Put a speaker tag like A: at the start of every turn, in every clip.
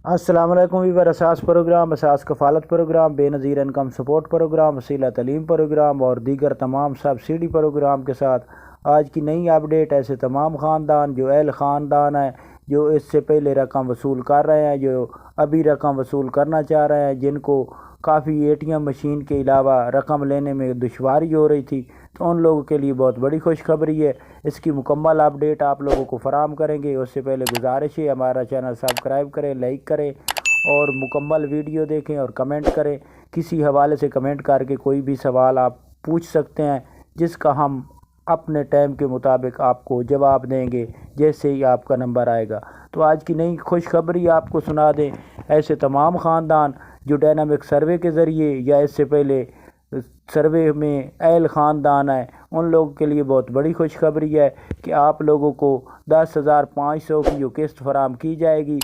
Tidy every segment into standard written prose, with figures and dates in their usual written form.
A: السلام علیکم ویور، اساس پروگرام، اساس کفالت پروگرام، بے نظیر انکم سپورٹ پروگرام، وسیلہ تعلیم پروگرام اور دیگر تمام سبسڈی پروگرام کے ساتھ آج کی نئی اپڈیٹ۔ ایسے تمام خاندان جو اہل خاندان ہیں جو اس سے پہلے رقم وصول کر رہے ہیں، جو ابھی رقم وصول کرنا چاہ رہے ہیں، جن کو کافی اے ٹی ایم مشین کے علاوہ رقم لینے میں دشواری ہو رہی تھی، تو ان لوگوں کے لیے بہت بڑی خوشخبری ہے۔ اس کی مکمل اپڈیٹ آپ لوگوں کو فراہم کریں گے۔ اس سے پہلے گزارش ہے ہمارا چینل سبسکرائب کریں، لائک کریں اور مکمل ویڈیو دیکھیں اور کمنٹ کریں۔ کسی حوالے سے کمنٹ کر کے کوئی بھی سوال آپ پوچھ سکتے ہیں، جس کا ہم اپنے ٹائم کے مطابق آپ کو جواب دیں گے جیسے ہی آپ کا نمبر آئے گا۔ تو آج کی نئی خوشخبری آپ کو سنا دیں۔ ایسے تمام خاندان جو ڈائنامک سروے کے ذریعے یا اس سے پہلے سروے میں اہل خاندان ہیں، ان لوگوں کے لیے بہت بڑی خوشخبری ہے کہ آپ لوگوں کو 10,500 کی جو قسط فراہم کی جائے گی۔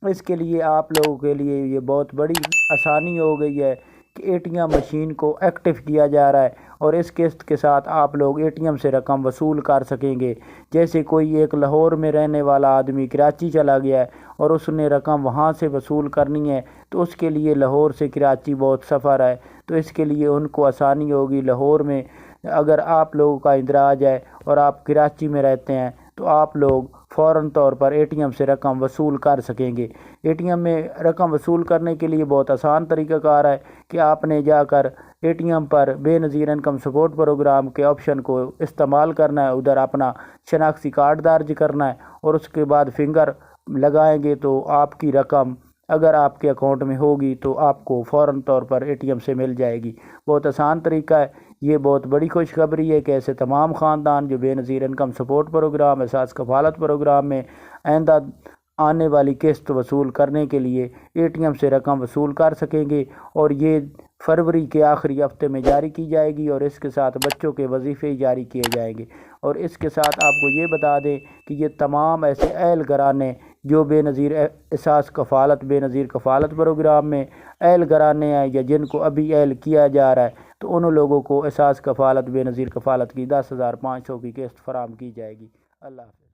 A: اس کے لیے آپ لوگوں کے لیے یہ بہت بڑی آسانی ہو گئی ہے کہ اے ٹی ایم مشین کو ایکٹیو کیا جا رہا ہے اور اس قسط کے ساتھ آپ لوگ اے ٹی ایم سے رقم وصول کر سکیں گے۔ جیسے کوئی ایک لاہور میں رہنے والا آدمی کراچی چلا گیا ہے اور اس نے رقم وہاں سے وصول کرنی ہے، تو اس کے لیے لاہور سے کراچی بہت سفر ہے، تو اس کے لیے ان کو آسانی ہوگی۔ لاہور میں اگر آپ لوگوں کا اندراج ہے اور آپ کراچی میں رہتے ہیں تو آپ لوگ فوراً طور پر اے ٹی ایم سے رقم وصول کر سکیں گے۔ اے ٹی ایم میں رقم وصول کرنے کے لیے بہت آسان طریقہ کار ہے کہ آپ نے جا کر اے ٹی ایم پر بے نظیر انکم سپورٹ پروگرام کے آپشن کو استعمال کرنا ہے، ادھر اپنا شناختی کارڈ درج کرنا ہے اور اس کے بعد فنگر لگائیں گے تو آپ کی رقم اگر آپ کے اکاؤنٹ میں ہوگی تو آپ کو فوراً طور پر اے ٹی ایم سے مل جائے گی۔ بہت آسان طریقہ ہے۔ یہ بہت بڑی خوشخبری ہے کہ ایسے تمام خاندان جو بے نظیر انکم سپورٹ پروگرام، اساس کفالت پروگرام میں آئندہ آنے والی قسط وصول کرنے کے لیے اے ٹی ایم سے رقم وصول کر سکیں گے، اور یہ فروری کے آخری ہفتے میں جاری کی جائے گی اور اس کے ساتھ بچوں کے وظیفے جاری کیے جائیں گے۔ اور اس کے ساتھ آپ کو یہ بتا دیں کہ یہ تمام ایسے اہل گھرانے جو بے نظیر اساس کفالت بے نظیر کفالت پروگرام میں اہل گھرانے ہیں یا جن کو ابھی اہل کیا جا رہا ہے، تو ان لوگوں کو اساس کفالت بے نظیر کفالت کی 10,500 کی قسط فراہم کی جائے گی۔ اللہ حافظ۔